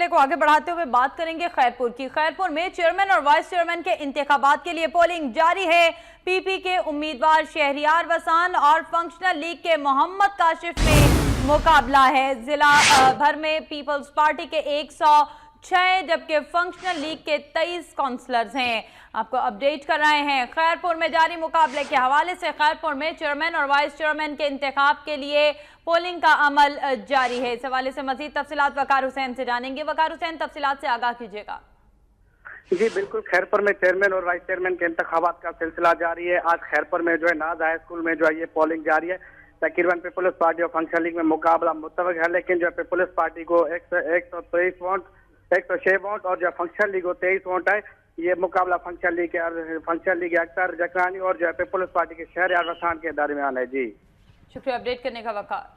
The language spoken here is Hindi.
को आगे बढ़ाते हुए बात करेंगे खैरपुर की। खैरपुर में चेयरमैन और वाइस चेयरमैन के इंतखाबात के लिए पोलिंग जारी है। पीपी के उम्मीदवार शहरियार वसान और फंक्शनल लीग के मोहम्मद काशिफ में मुकाबला है। जिला भर में पीपल्स पार्टी के 106 जबकि फंक्शनल लीग के 23 काउंसलर्स हैं। आपको अपडेट कर रहे हैं खैरपुर में जारी मुकाबले के हवाले से। खैरपुर में चेयरमैन और वाइस चेयरमैन के इंतखाब के लिए पोलिंग का अमल जारी है। इस हवाले से मजीद तफसीलात वकार हुसैन से जानेंगे। वकार हुसैन, तफसीलात से आगाह कीजिएगा। जी बिल्कुल, खैरपुर में चेयरमैन और वाइस चेयरमैन के इंतखाबात का सिलसिला जारी है। आज खैरपुर में जो है नाज हाई स्कूल में जो है ये पोलिंग जारी है। तकरीबन पीपल्स पार्टी और फंक्शन लीग में मुकाबला मुतफिक है, लेकिन जो है पीपल्स पार्टी को 123 वोट, 106 वोट और जो फंक्शन लीग को 23 वोट है। ये मुकाबला फंक्शन लीग के अख्तर जकरानी और जो है पीपल्स पार्टी के शहरियार वसान के दरमियान है। जी शुक्रिया अपडेट करने का। वकार